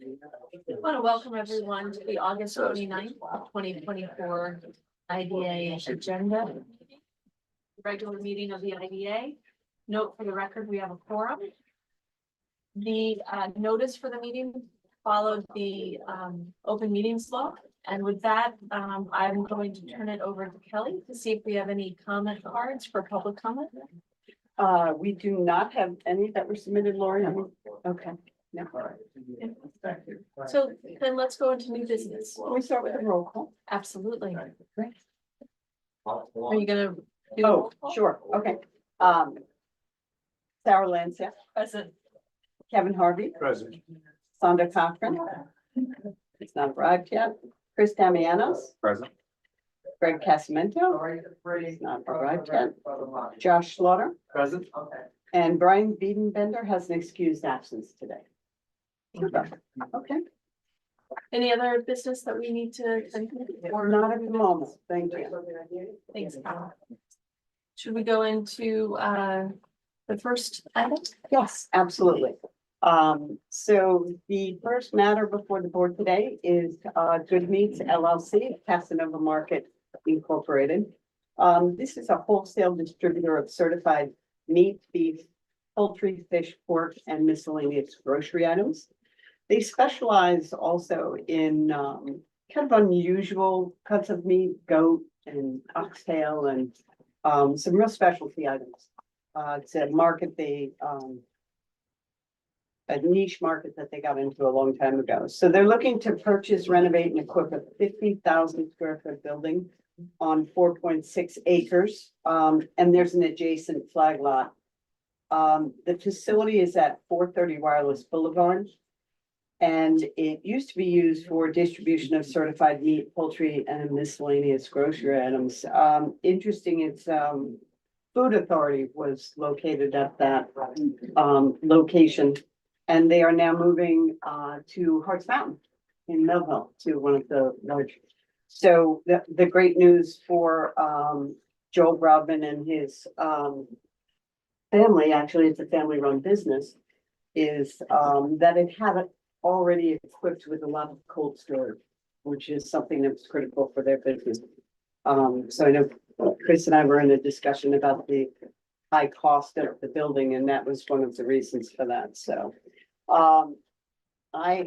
I want to welcome everyone to the August 29th, 2024 IDA agenda. Regular meeting of the IDA. Note for the record, we have a quorum. The notice for the meeting followed the open meetings law. And with that, I'm going to turn it over to Kelly to see if we have any comment cards for public comment. We do not have any that were submitted, Lori. Okay. No. So then let's go into new business. We start with a roll call. Absolutely. Great. Are you gonna do? the Oh, roll call? sure. Okay. Sarah Lancia, Present. Kevin Harvey, Present. Sonda Cochran. It's not arrived yet. Chris Damianos, Present. Greg Casamento. He's not arrived yet. Josh Slaughter Present. and Brian Biedenbender has an excused absence today. Okay, Any other business that we need to? or not at the moment. Thank you. Thanks, Kyle. Should we go into the first item? Yes, absolutely. So the first matter before the board today is Good Meats LLC, Casanova Market Incorporated. This is a wholesale distributor of certified meat, beef, poultry, fish, pork, and miscellaneous grocery items. They specialize also in kind of unusual cuts of meat, goat and oxtail, and some real specialty items. It's a market a niche market that they got into a long time ago. So they're looking to purchase, renovate, and equip a 50,000 square foot building on 4.6 acres. And there's an adjacent flag lot. The facility is at 430 Wireless Boulevard. And it used to be used for distribution of certified meat, poultry, and miscellaneous grocery items. Interesting, it's Food Authority was located at that location. And they are now moving to Harts Mountain in Millville to one of the large. So the great news for Joel Broadman and his family, actually it's a family run business, is that it had it already equipped with a lot of cold storage, which is something that was critical for their business. So I know Chris and I were in a discussion about the high cost of the building, and that was one of the reasons for that. So I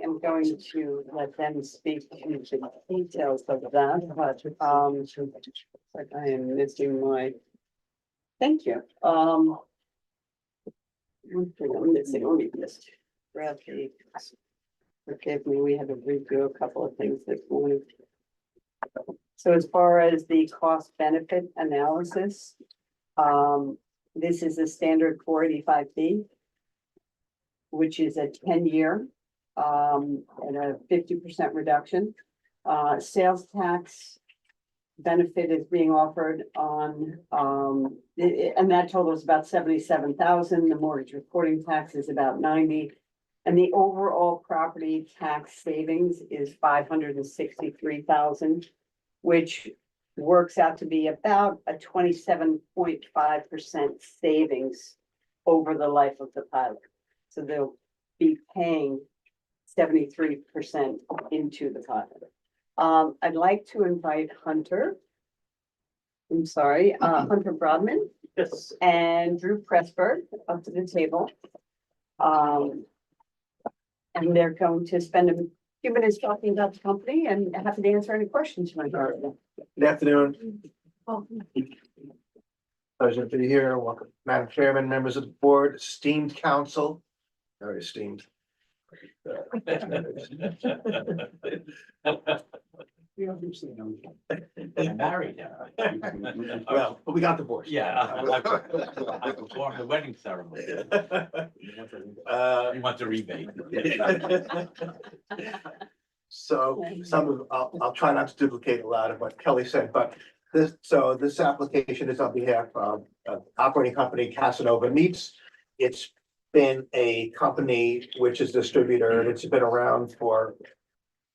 am going to let them speak to the details of that, but like I am missing my, thank you. One thing I'm missing, let me just grab the, forgive me, we had to redo a couple of things this morning. So as far as the cost benefit analysis, this is a standard 485B, which is a 10-year and a 50% reduction. Sales tax benefit is being offered on, and that totals about 77,000. The mortgage recording tax is about 90. And the overall property tax savings is 563,000, which works out to be about a 27.5% savings over the life of the pilot. So they'll be paying 73% into the pilot. I'd like to invite Hunter. I'm sorry, Hunter Broadman. Yes. And Drew Pressberg up to the table. And they're going to spend a few minutes talking about the company and happy to answer any questions you might have. Good afternoon. Pleasure to be here. Welcome, Madam Chairman, members of the board, esteemed council, very esteemed. I'm married now. Well, but we got divorced. Yeah. I performed the wedding ceremony. You want the rebate. So I'll try not to duplicate a lot of what Kelly said, but this application is on behalf of operating company Casanova Meats. It's been a company which is distributor, and it's been around for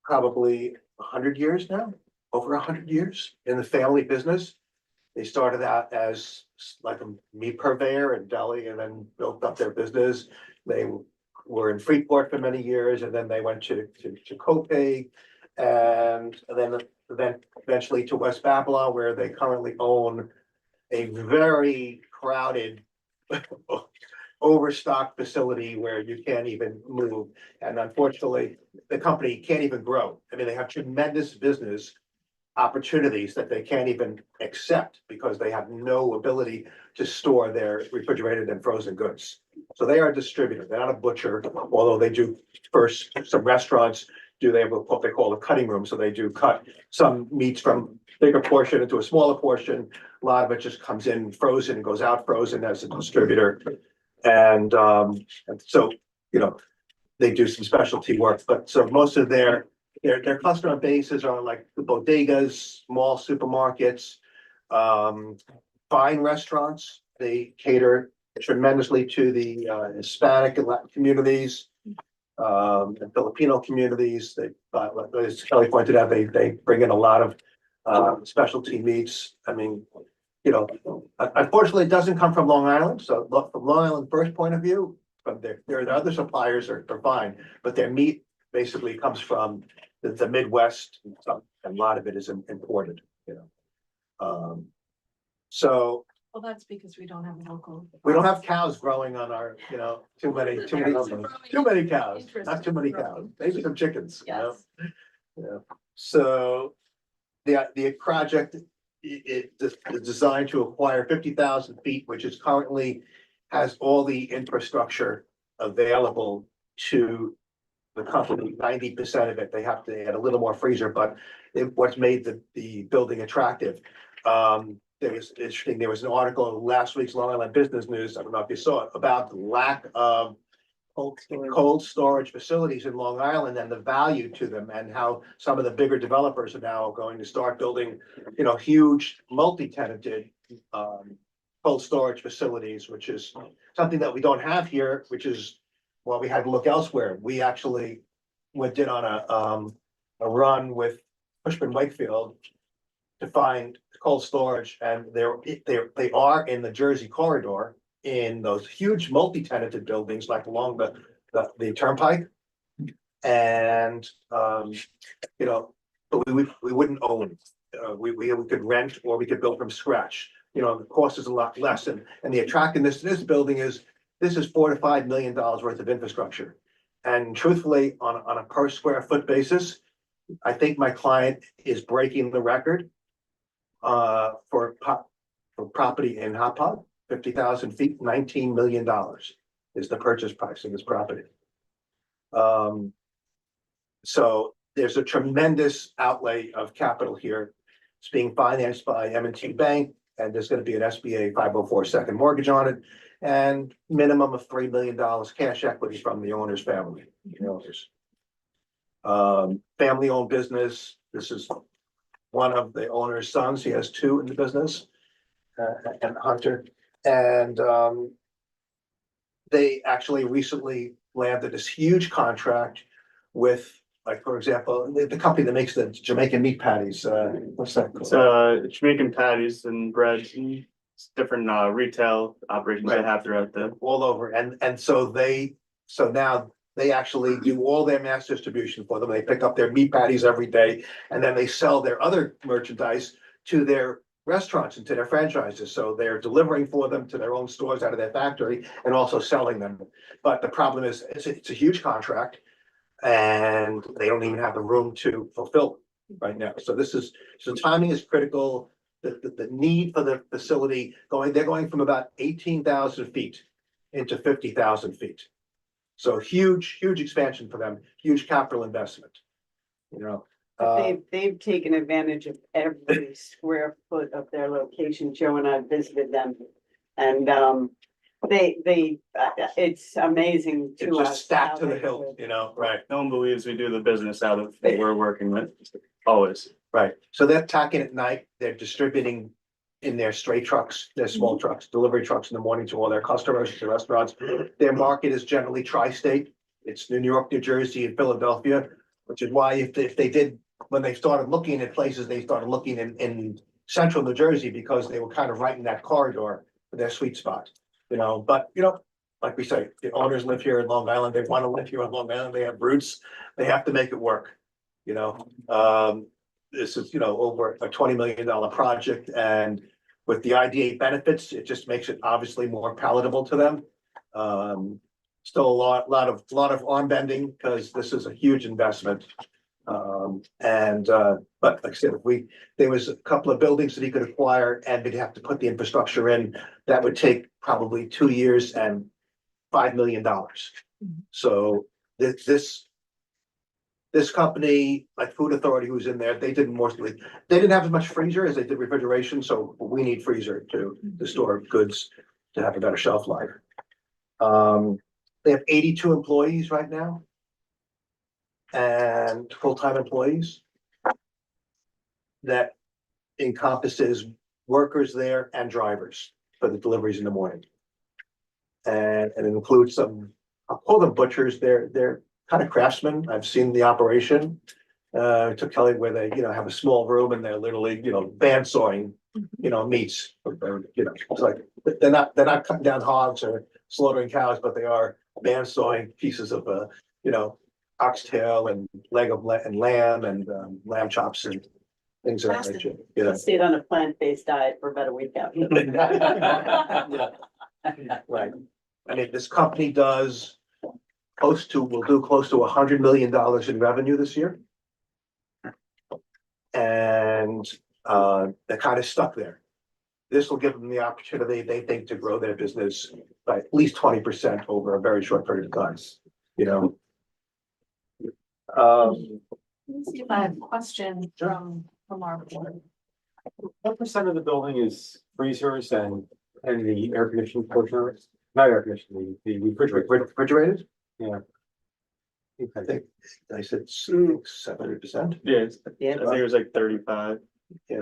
probably 100 years now, over 100 years in the family business. They started out as like a meat purveyor in Delhi and then built up their business. They were in Freeport for many years, and then they went to Copay. And then eventually to West Babylon, where they currently own a very crowded overstocked facility where you can't even move. And unfortunately, the company can't even grow. I mean, they have tremendous business opportunities that they can't even accept because they have no ability to store their refrigerated and frozen goods. So they are a distributor. They're not a butcher, although they do first, some restaurants do, they have what they call a cutting room. So they do cut some meats from bigger portion into a smaller portion. A lot of it just comes in frozen and goes out frozen as a distributor. And so, you know, they do some specialty work, but so most of their customer bases are like the bodegas, small supermarkets, fine restaurants. They cater tremendously to the Hispanic and Latin communities, and Filipino communities. They, as Kelly pointed out, they bring in a lot of specialty meats. I mean, you know, unfortunately, it doesn't come from Long Island. So from Long Island first point of view, from their other suppliers are fine, but their meat basically comes from the Midwest. And a lot of it is imported, you know. So Well, that's because we don't have a local. we don't have cows growing on our, you know, too many cows, not too many cows, maybe some chickens, you know? Yes. Yeah, so the project is designed to acquire 50,000 feet, which is currently has all the infrastructure available to the company. 90% of it, they have to add a little more freezer, but what's made the building attractive. There was an article in last week's Long Island Business News, I don't know if you saw it, about the lack of cold storage facilities in Long Island and the value to them, and how some of the bigger developers are now going to start building, you know, huge multi-tenanted cold storage facilities, which is something that we don't have here, which is, well, we had to look elsewhere. We actually did on a run with Cushman Wakefield to find cold storage, and they are in the Jersey corridor, in those huge multi-tenanted buildings, like along the turnpike. And, you know, but we wouldn't own. We could rent, or we could build from scratch. You know, the cost is a lot less, and the attractiveness to this building is, this is $4 to $5 million worth of infrastructure. And truthfully, on a per square foot basis, I think my client is breaking the record for property in Hop Hop. 50,000 feet, $19 million is the purchase price of this property. So there's a tremendous outlay of capital here. It's being financed by M&T Bank, and there's going to be an SBA 504 second mortgage on it, and minimum of $3 million cash equity from the owner's family. Family-owned business. This is one of the owner's sons. He has two in the business, and Hunter. And they actually recently landed this huge contract with, like, for example, the company that makes the Jamaican meat patties. What's that called? It's Jamaican patties and breads and different retail operations they have throughout the. All over. And so now they actually do all their mass distribution for them. They pick up their meat patties every day, and then they sell their other merchandise to their restaurants and to their franchises. So they're delivering for them to their own stores out of their factory, and also selling them. But the problem is, it's a huge contract, and they don't even have the room to fulfill right now. So timing is critical. The need for the facility they're going from about 18,000 feet into 50,000 feet. So huge expansion for them, huge capital investment, you know. They've taken advantage of every square foot of their location. Joe and I visited them, and it's amazing to It's us. just stacked to how the they hilt, do it. you know, right, No one believes we do the business out of what we're working with, always. right. So they're tacking at night, they're distributing in their straight trucks, their small trucks, delivery trucks in the morning to all their customers, to restaurants. Their market is generally tri-state. It's New York, New Jersey, and Philadelphia, which is why if they did, when they started looking at places, they started looking in central New Jersey, because they were kind of right in that corridor for their sweet spot, you know. But, you know, like we say, the owners live here in Long Island, they want to live here on Long Island, they have roots, they have to make it work. You know, this is, over a $20 million project, and with the IDA benefits, it just makes it obviously more palatable to them. Still a lot of arm bending, because this is a huge investment. But like I said, there was a couple of buildings that he could acquire, and we'd have to put the infrastructure in, that would take probably 2 years and $5 million. So this company, like Food Authority, who's in there, they didn't have as much freezer as they did refrigeration, so we need freezer to store goods to have a better shelf life. They have 82 employees right now, and full-time employees. That encompasses workers there and drivers for the deliveries in the morning. And it includes some, I'll call them butchers, they're kind of craftsmen. I've seen the operation. I took Kelly where they, have a small room, and they're literally, bandsawing, meats. It's like, they're not cutting down hogs or slaughtering cows, but they are bandsawing pieces of, oxtail and leg of lamb and lamb chops and things of that nature. I stayed on a plant-based diet for about a week after. Right. I mean, this company will do close to $100 million in revenue this year. And they're kind of stuck there. This will give them the opportunity, they think, to grow their business by at least 20% over a very short period of time, Let me see if I have a question from our board. What percent of the building is freezers and the air conditioning portion of it? Not air conditioning, the refrigerated. Yeah. I think I said 70%. Yeah, Yeah, I think it was like 35. Yeah.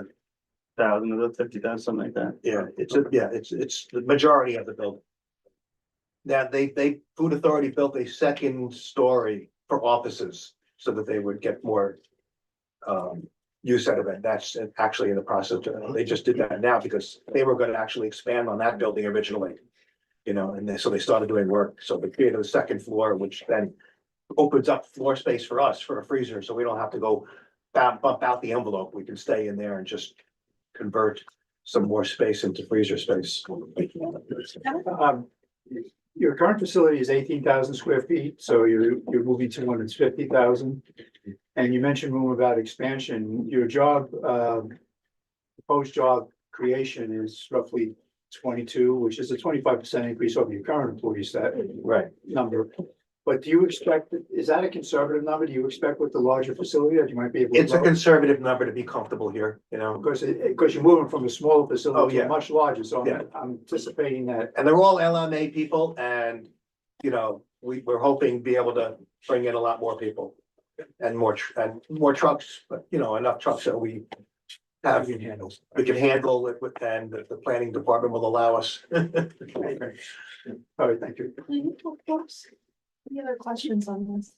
1,000 of the 50,000, something like that. Yeah, it's the majority of the building. Now, Food Authority built a second story for offices so that they would get more use out of it. That's actually in the process. They just did that now because they were going to actually expand on that building originally. So they started doing work. So they created a second floor, which then opens up floor space for us for a freezer. So we don't have to go bump out the envelope. We can stay in there and just convert some more space into freezer space. Your current facility is 18,000 square feet, so you're moving to one that's 50,000. And you mentioned room about expansion. Your proposed job creation is roughly 22, which is a 25% increase over your current employees, that Right. number. But do you expect, is that a conservative number? Do you expect with the larger facility that you might be able to? It's a conservative number to be comfortable here, Because you're moving from a smaller Oh, facility to yeah. a much larger, so Yeah. I'm anticipating that. And they're all LMA people, and we're hoping to be able to bring in a lot more people and more trucks, but enough trucks that we have. You can handle. We can handle it with, and the planning department will allow us. All right, thank you. Any other questions on this?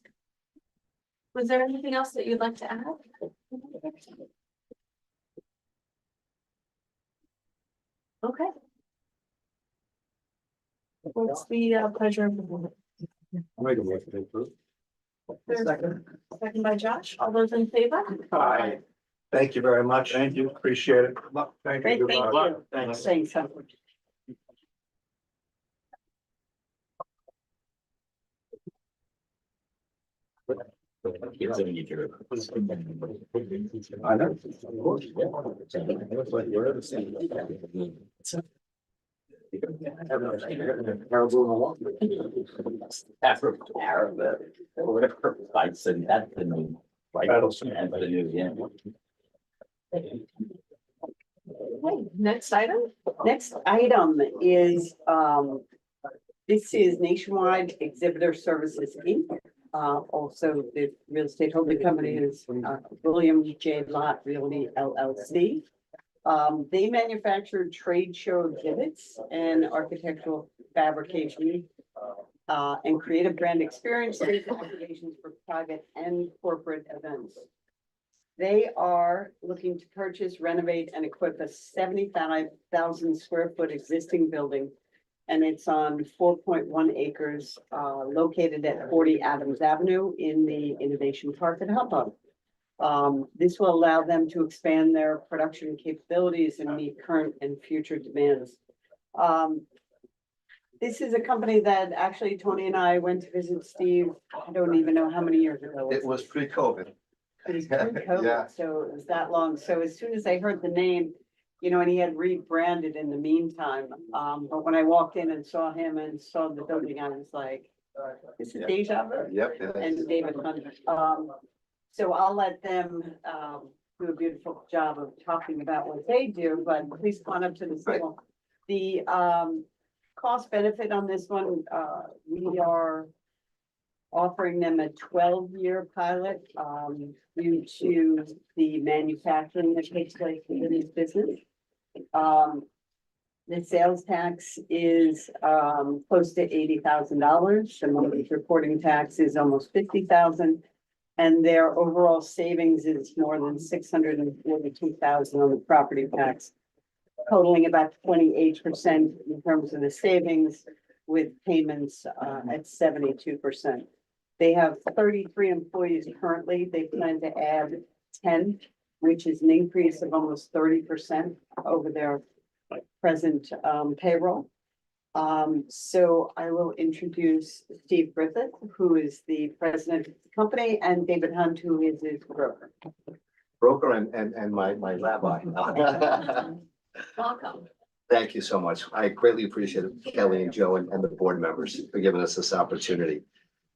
Was there anything else that you'd like to add? Okay. What's the pleasure of the board? I'll make a motion to approve. Second by Josh. All those in favor? Hi. Thank you very much. Thank you. Appreciate it. Thank Great, you. thank Goodbye. you. Thanks. Thanks. It's a major. I know. Whatever, lights and that's the new. Right, and the new, yeah. Okay, next item. Next item is, this is Nationwide Exhibitor Services, Inc. Also, the real estate holding company is William J. Lott Realty LLC. They manufacture trade show exhibits and architectural fabrication and creative brand experiences, applications for private and corporate events. They are looking to purchase, renovate, and equip a 75,000 square foot existing building And it's on 4.1 acres, located at 40 Adams Avenue in the Innovation Park at Hub. This will allow them to expand their production capabilities and meet current and future demands. This is a company that actually Tony and I went to visit Steve, I don't even know how many years ago. It was pre-COVID. It was pre-COVID, Yeah. so it was that long. So as soon as I heard the name, you know, and he had rebranded in the meantime. But when I walked in and saw him and saw the building, I was like, this is deja vu. Yep. it is. And David Hunter. So I'll let them, do a beautiful job of talking about what they do, but please come on up to the table. The, cost benefit on this one, we are offering them a 12-year pilot, due to the manufacturing that takes place in this business. The sales tax is, close to $80,000. The monthly reporting tax is almost $50,000. And their overall savings is more than $642,000 on the property tax, totaling about 28% in terms of the savings, with payments at 72%. They have 33 employees currently. They plan to add 10, which is an increase of almost 30% over their present payroll. So I will introduce Steve Griffith, who is the president of the company, and David Hunt, who is his broker. Broker and my rabbi. Welcome. Thank you so much. I greatly appreciate it, Kelly and Joe and the board members for giving us this opportunity.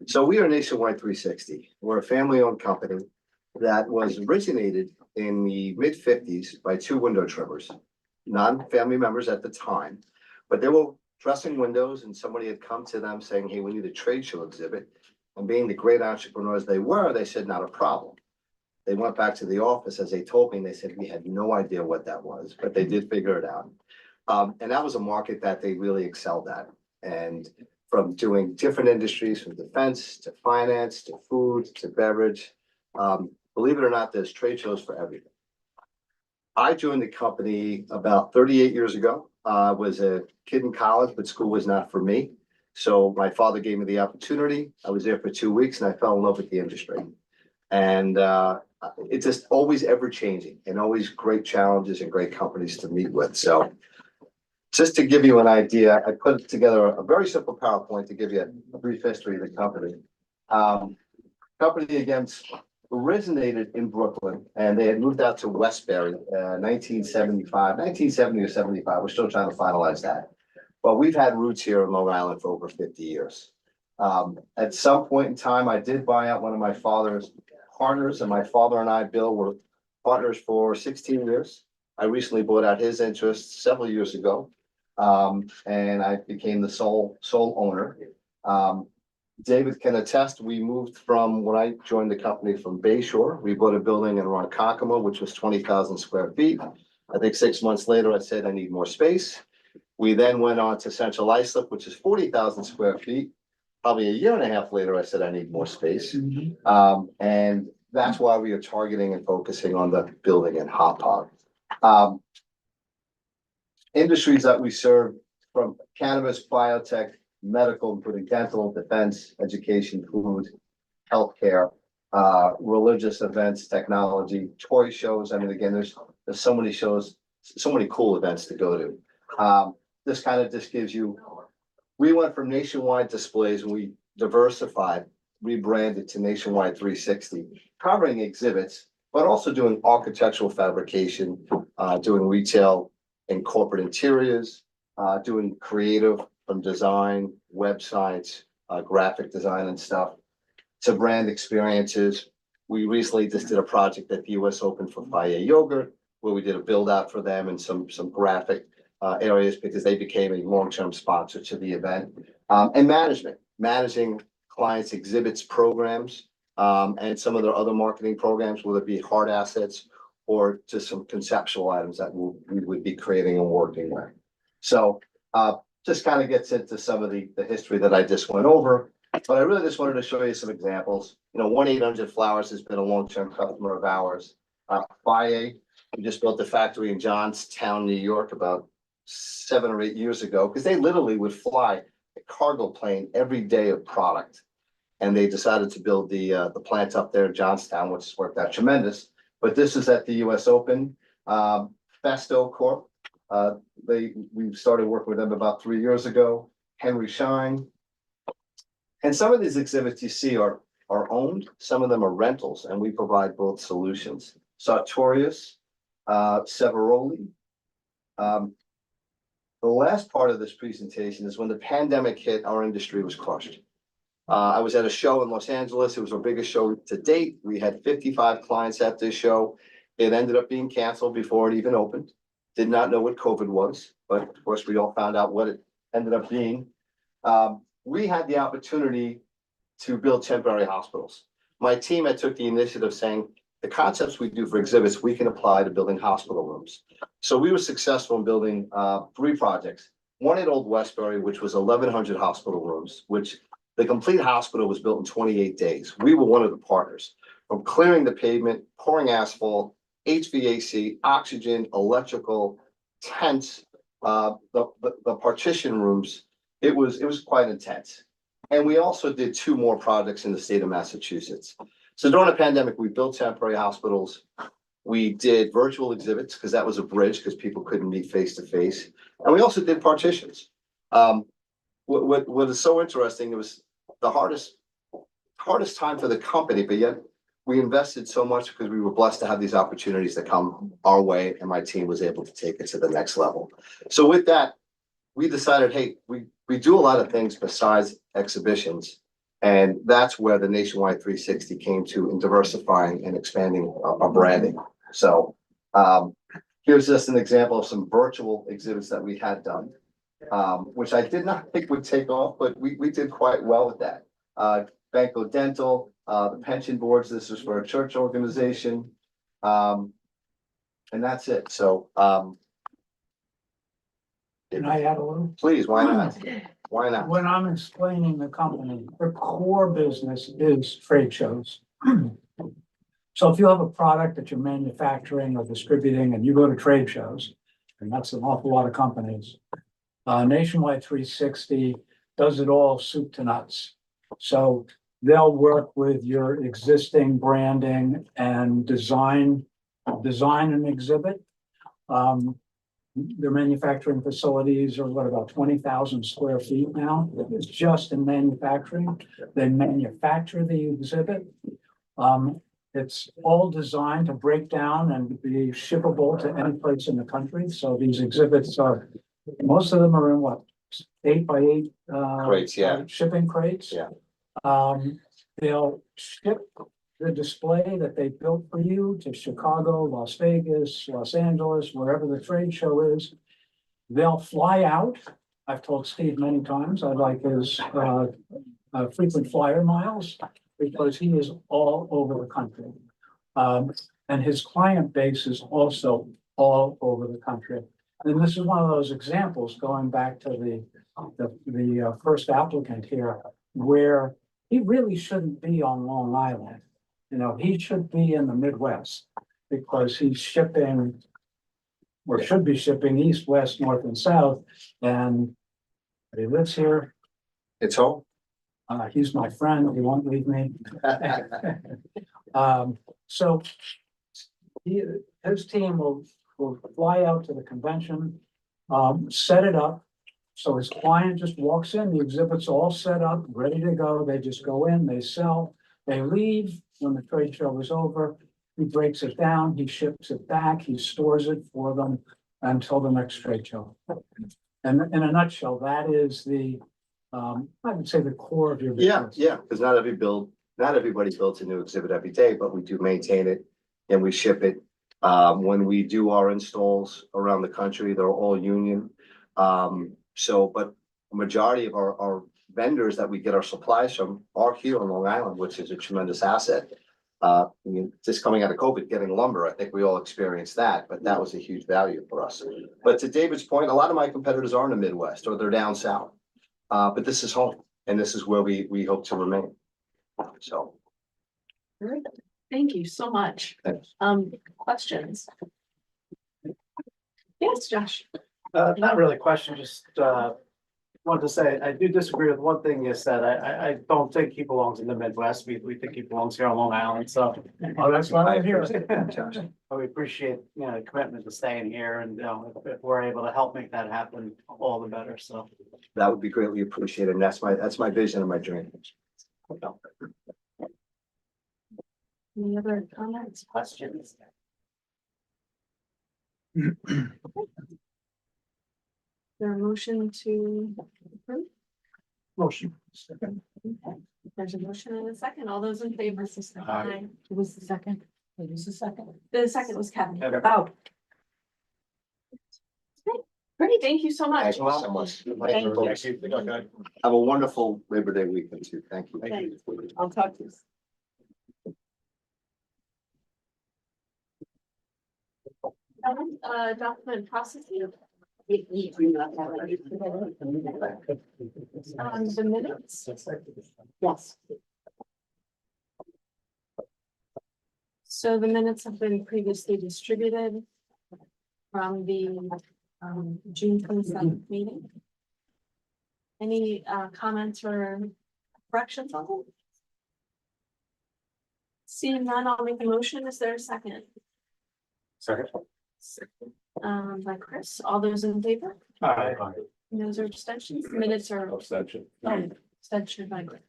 So we are Nationwide 360. We're a family-owned company that was originated in the mid-50s by two window trimmers, non-family members at the time, but they were dressing windows and somebody had come to them saying, hey, we need a trade show exhibit. And being the great entrepreneurs they were, they said, not a problem. They went back to the office, as they told me, and they said, we had no idea what that was, but they did figure it out. And that was a market that they really excelled at. And from doing different industries, from defense to finance, to food, to beverage, believe it or not, there's trade shows for everything. I joined the company about 38 years ago. I was a kid in college, but school was not for me. So my father gave me the opportunity. I was there for 2 weeks and I fell in love with the industry. And it's just always ever changing and always great challenges and great companies to meet with. So just to give you an idea, I put together a very simple PowerPoint to give you a brief history of the company. Company again originated in Brooklyn and they had moved out to Westbury, 1970 or 75. We're still trying to finalize that. But we've had roots here in Long Island for over 50 years. At some point in time, I did buy out one of my father's partners, and my father and I, Bill, were partners for 16 years. I recently bought out his interest several years ago, and I became the sole owner. David can attest, we moved from when I joined the company from Bayshore. We bought a building in Ronkonkoma, which was 20,000 square feet. I think 6 months later, I said, I need more space. We then went on to Central Islip, which is 40,000 square feet. Probably a year and a half later, I said, I need more space. And that's why we are targeting and focusing on the building in Hop Hog. Industries that we serve from cannabis, biotech, medical, including dental, defense, education, food, healthcare, religious events, technology, toy shows. I mean, again, there's so many shows, so many cool events to go to. This kind of just gives you, we went from Nationwide Displays and we diversified, rebranded to Nationwide 360, covering exhibits, but also doing architectural fabrication, doing retail and corporate interiors, doing creative from design, websites, graphic design and stuff, to brand experiences. We recently just did a project at the US Open for Faya Yogurt, where we did a build out for them and some graphic areas because they became a long-term sponsor to the event. And managing clients' exhibits programs, and some of their other marketing programs, whether it be hard assets or just some conceptual items that we would be creating and working with. So just kind of gets into some of the history that I just went over. But I really just wanted to show you some examples. You know, 1-800 Flowers has been a long-term customer of ours. Faya, we just built the factory in Johnstown, New York, about 7 or 8 years ago, because they literally would fly a cargo plane every day of product. And they decided to build the plant up there in Johnstown, which has worked out tremendous. But this is at the US Open, Festo Corp. We started working with them about 3 years ago, Henry Schein. And some of these exhibits you see are owned, some of them are rentals, and we provide both solutions. Sartorius, Severoli. The last part of this presentation is when the pandemic hit, our industry was crushed. I was at a show in Los Angeles. It was our biggest show to date. We had 55 clients at this show. It ended up being canceled before it even opened. Did not know what COVID was, but of course we all found out what it ended up being. We had the opportunity to build temporary hospitals. My team had took the initiative saying, the concepts we do for exhibits, we can apply to building hospital rooms. So we were successful in building 3 projects. One at Old Westbury, which was 1,100 hospital rooms, which the complete hospital was built in 28 days. We were one of the partners. From clearing the pavement, pouring asphalt, HVAC, oxygen, electrical, tents, the partition rooms. It was quite intense. And we also did 2 more projects in the state of Massachusetts. So during the pandemic, we built temporary hospitals. We did virtual exhibits because that was a bridge because people couldn't meet face to face. And we also did partitions. What is so interesting, it was the hardest time for the company, but yet we invested so much because we were blessed to have these opportunities that come our way, and my team was able to take it to the next level. So with that, we decided, hey, we do a lot of things besides exhibitions, and that's where the Nationwide 360 came to in diversifying and expanding our branding. So here's just an example of some virtual exhibits that we had done, which I did not think would take off, but we did quite well with that. Banco Dental, the pension boards, this was for a church organization. And that's it. So Can I add a little? please, why not? Why not? When I'm explaining the company, the core business is trade shows. So if you have a product that you're manufacturing or distributing and you go to trade shows, and that's an awful lot of companies, Nationwide 360 does it all soup to nuts. So they'll work with your existing branding and design an exhibit. Their manufacturing facilities are what, about 20,000 square feet now. It's just in manufacturing. They manufacture the exhibit. It's all designed to break down and be shippable to any place in the country. So these exhibits are, most of them are in what, 8 by 8 Crates, yeah. Shipping crates. Yeah. They'll ship the display that they built for you to Chicago, Las Vegas, Los Angeles, wherever the trade show is. They'll fly out. I've told Steve many times I'd like his frequent flyer miles because he is all over the country. And his client base is also all over the country. And this is one of those examples going back to the first applicant here, where he really shouldn't be on Long Island. You know, he should be in the Midwest because he's shipping or should be shipping east, west, north, and south. And he lives here. It's home. He's my friend. He won't leave me. So his team will fly out to the convention, set it up. So his client just walks in, the exhibit's all set up, ready to go. They just go in, they sell, they leave. When the trade show is over, he breaks it down, he ships it back, he stores it for them until the next trade show. And in a nutshell, that is I would say the core of your business. Yeah, because not everybody builds a new exhibit every day, but we do maintain it and we ship it. When we do our installs around the country, they're all union. But the majority of our vendors that we get our supplies from are here on Long Island, which is a tremendous asset. Just coming out of COVID, getting lumber, I think we all experienced that, but that was a huge value for us. But to David's point, a lot of my competitors are in the Midwest or they're down south. But this is home and this is where we hope to remain. So. Great. Thank you so much. Thanks. Questions? Yes, Josh. Not really a question, just, wanted to say, I do disagree with one thing you said. I don't think he belongs in the Midwest. We think he belongs here on Long Island, so. Oh, that's why I'm here. We appreciate, the commitment to staying here and, if we're able to help make that happen, all the better, so. That would be greatly appreciated. And that's my vision and my dream. Any other comments, questions? There a motion to approve? Motion. There's a motion and a second. All those in favor, say aye. Who was the second? Who was the second? The second was Kevin. Kevin. Oh. Great, thank you so much. Thank you so much. Thank you. Folks. Have a wonderful Labor Day weekend too. Thank you. Thanks. I'll talk to you. Document processing, We do not have any. the minutes. Yes. So the minutes have been previously distributed from the June 27th meeting. Any comments or corrections on them? Seeing none, I'll make a motion. Is there a second? Second. By Chris, all those in favor? Those are abstentions. Minutes are. Abstention. Abstention by Chris.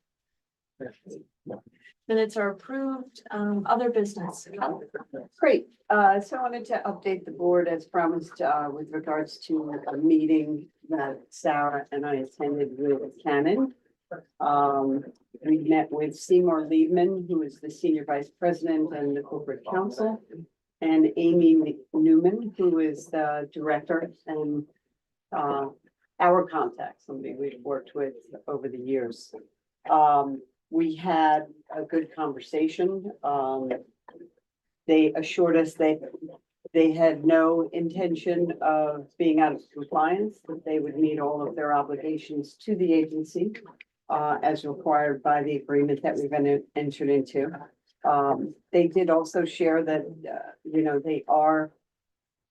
Minutes are approved. Other business. Great, so I wanted to update the board as promised, with regards to a meeting that Sarah and I attended with Canon. We met with Seymour Liebman, who is the Senior Vice President and the Corporate Counsel, and Amy Newman, who is the Director and our contact, somebody we've worked with over the years. We had a good conversation. They assured us that they had no intention of being out of compliance, that they would meet all of their obligations to the agency as required by the agreement that we've entered into. They did also share that, they are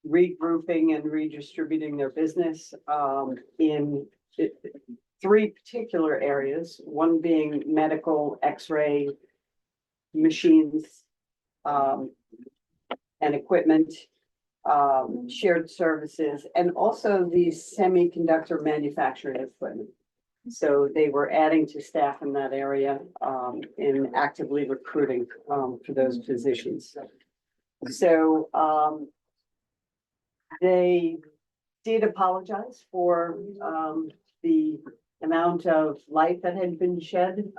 regrouping and redistributing their business in three particular areas, one being medical X-ray machines and equipment, shared services, and also the semiconductor manufacturing equipment. So they were adding to staff in that area and actively recruiting for those positions. So they did apologize for the amount of light that had been shed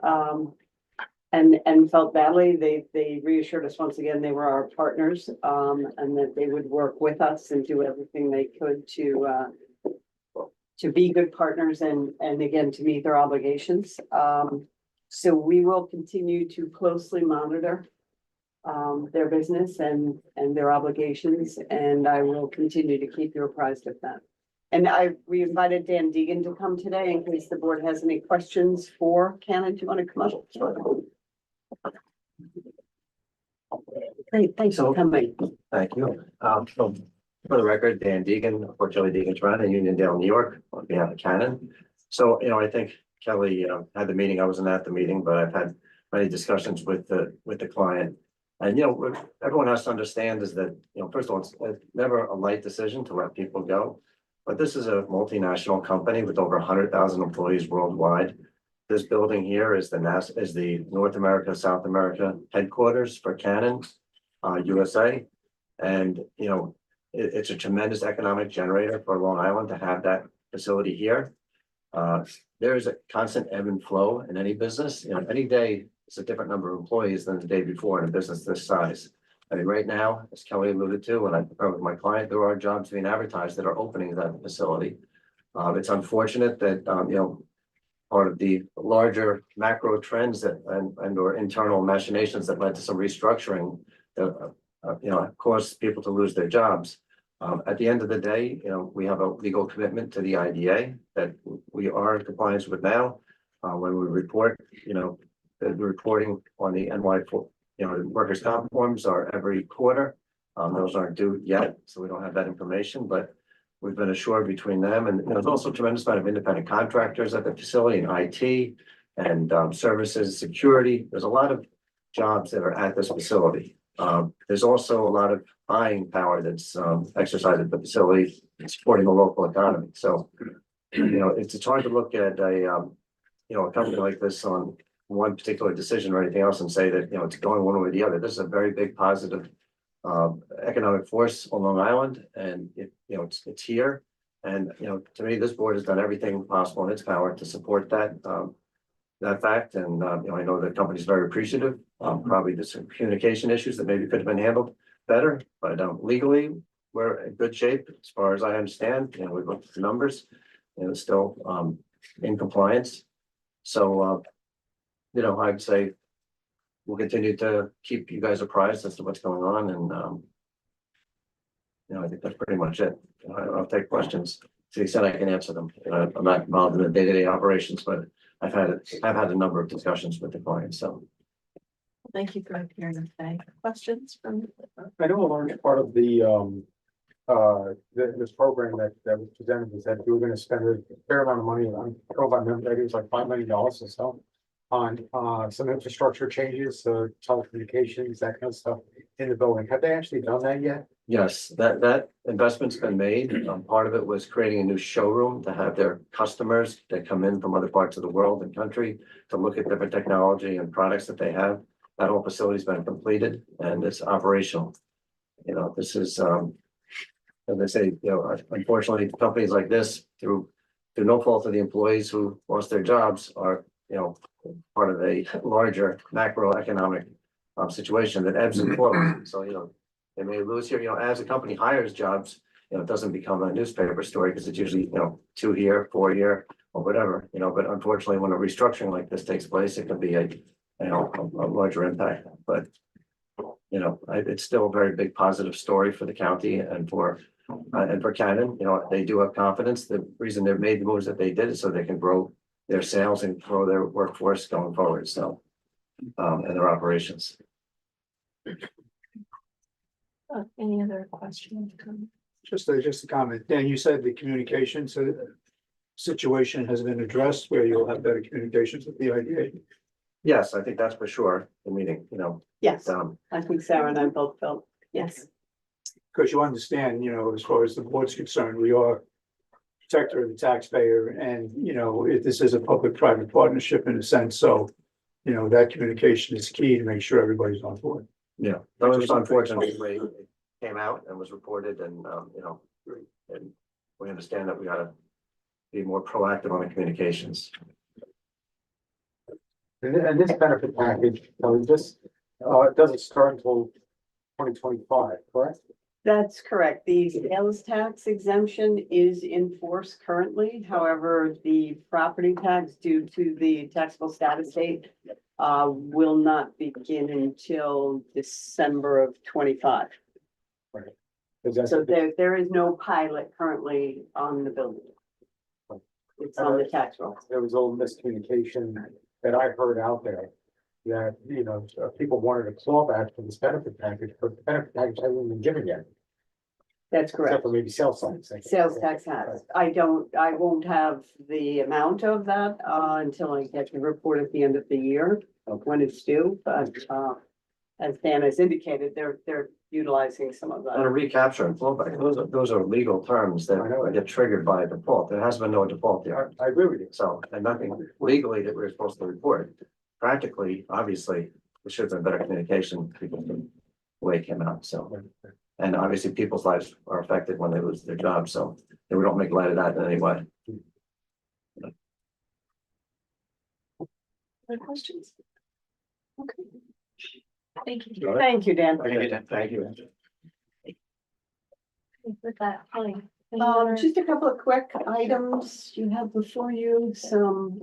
and felt badly. They reassured us once again they were our partners and that they would work with us and do everything they could to be good partners and again to meet their obligations. So we will continue to closely monitor their business and their obligations, and I will continue to keep you apprised of that. And we invited Dan Deegan to come today in case the board has any questions for Canon. Do you want to come up? Great, thanks for coming. Thank you. So for the record, Dan Deegan, unfortunately Deegan's run in Uniondale, New York, on behalf of Canon. So, I think Kelly had the meeting. I wasn't at the meeting, but I've had many discussions with the client. And, what everyone has to understand is that, first of all, it's never a light decision to let people go. But this is a multinational company with over 100,000 employees worldwide. This building here is the North America, South America headquarters for Canon, USA. And, it's a tremendous economic generator for Long Island to have that facility here. There is a constant ebb and flow in any business. Any day it's a different number of employees than the day before in a business this size. I mean, right now, as Kelly alluded to, when I prepared with my client, there are jobs being advertised that are opening that facility. It's unfortunate that, part of the larger macro trends that or internal machinations that led to some restructuring that, caused people to lose their jobs. At the end of the day, we have a legal commitment to the IDA that we are in compliance with now. When we report, the reporting on the NY4, workers' comp forms are every quarter. Those aren't due yet, so we don't have that information, but we've been assured between them, and there's also a tremendous amount of independent contractors at the facility in IT and services, security. There's a lot of jobs that are at this facility. There's also a lot of buying power that's exercised at the facility, supporting the local economy. So, it's hard to look at a company like this on one particular decision or anything else and say that, it's going one way or the other. This is a very big positive economic force on Long Island, and it's here. And, to me, this board has done everything possible in its power to support that fact. And, I know the company's very appreciative. Probably there's some communication issues that maybe could have been handled better, but legally, we're in good shape as far as I understand. We've looked at the numbers and it's still in compliance. So, I'd say we'll continue to keep you guys apprised as to what's going on, and I think that's pretty much it. I'll take questions to the extent I can answer them. I'm not involved in the day-to-day operations, but I've had a number of discussions with the clients, so. Thank you for appearing today. Questions from? I know a large part of this program that was presented is that you were gonna spend a fair amount of money on, I don't know if I remember, it was like $5 million or so on some infrastructure changes, telecommunications, that kind of stuff in the building. Have they actually done that yet? Yes, that investment's been made. Part of it was creating a new showroom to have their customers that come in from other parts of the world and country to look at different technology and products that they have. That whole facility's been completed and it's operational. This is, as I say, unfortunately, companies like this, through no fault of the employees who lost their jobs, are, part of a larger macroeconomic situation that ebbs and flows. So, they may lose here, as a company hires jobs, it doesn't become a newspaper story because it's usually, 2 year, 4 year, or whatever, but unfortunately, when a restructuring like this takes place, it can be a larger impact. But, it's still a very big positive story for the county and for Cannon. They do have confidence. The reason they've made the moves that they did is so they can grow their sales and grow their workforce going forward. So, and their operations. Any other questions? Just a comment. Dan, you said the communication situation has been addressed where you'll have better communications with the IDA. Yes, I think that's for sure. The meeting, Yes, I think Sarah and I both felt, yes. Because you understand, as far as the board's concerned, we are protector of the taxpayer, and, this is a public-private partnership in a sense, so, that communication is key to make sure everybody's on board. Yeah, that was unfortunately the way it came out and was reported, and and we understand that we gotta be more proactive on the communications. And this benefit package, doesn't start until 2025, correct? That's correct. The sales tax exemption is in force currently. However, the property tax due to the taxable status date will not begin until December of 25. So there is no pilot currently on the building. It's on the tax roll. There was a little miscommunication that I heard out there that, people wanted a clawback for this benefit package, but the benefit package hasn't been given yet. That's correct. Except for maybe sales tax. Sales tax has. I won't have the amount of that until I get the report at the end of the year of when it's due, but as Dan has indicated, they're utilizing some of And a that. recapture and flowback, those are legal terms that get triggered by a default. There has been no default there. I agree with you. So, and nothing legally that we're supposed to report. Practically, obviously, there should have been better communication, people, the way it came out, so. And obviously, people's lives are affected when they lose their jobs, so we don't make light of that in any way. Other questions? Okay. Thank you. Thank you, Dan. Thank you. With that, Holly. Just a couple of quick items. You have before you some,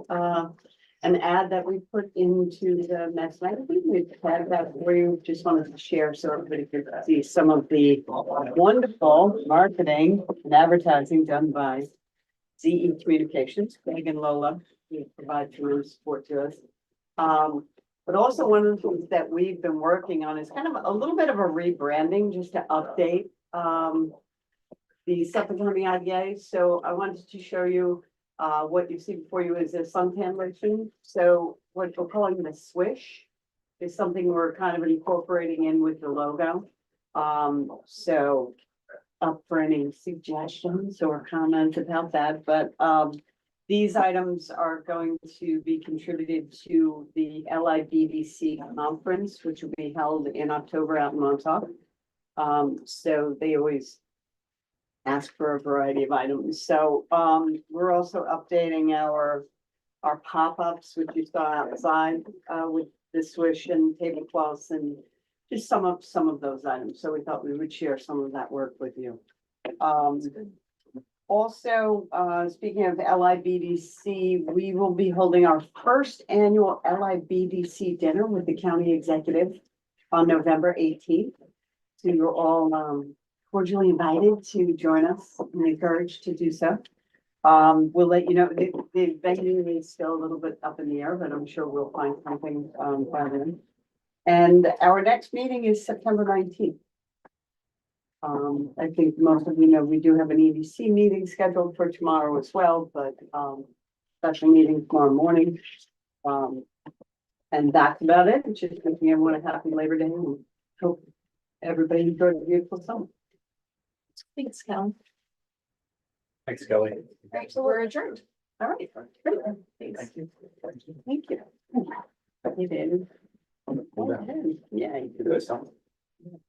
an ad that we put into the Mass magazine. We've had that for you. Just wanted to share so everybody could see some of the wonderful marketing and advertising done by ZE Communications. Greg and Lola, who provide tremendous support to us. But also one of the things that we've been working on is kind of a little bit of a rebranding, just to update the Suffolk County IDA. So I wanted to show you what you see before you is a suntan lotion. So what we're calling the swish is something we're kind of incorporating in with the logo. So up for any suggestions or comments about that, but these items are going to be contributed to the LIBDC conference, which will be held in October out in Montauk. So they always ask for a variety of items. So we're also updating our pop-ups, which you saw outside with the swish and tablecloths and just some of those items. So we thought we would share some of that work with you. Also, speaking of LIBDC, we will be holding our first annual LIBDC dinner with the county executive on November 18th. So you're all cordially invited to join us and encouraged to do so. We'll let you know, the venue is still a little bit up in the air, but I'm sure we'll find something by then. And our next meeting is September 19th. I think most of you know, we do have an EDC meeting scheduled for tomorrow as well, but special meeting tomorrow morning. And that's about it. Just wishing everyone a happy Labor Day and hope everybody enjoyed a beautiful summer. Thanks, Cal. Thanks, Kelly. Right, so we're adjourned. All right. Great. Thanks. Thank you. Thank you. You did. Yeah. You did.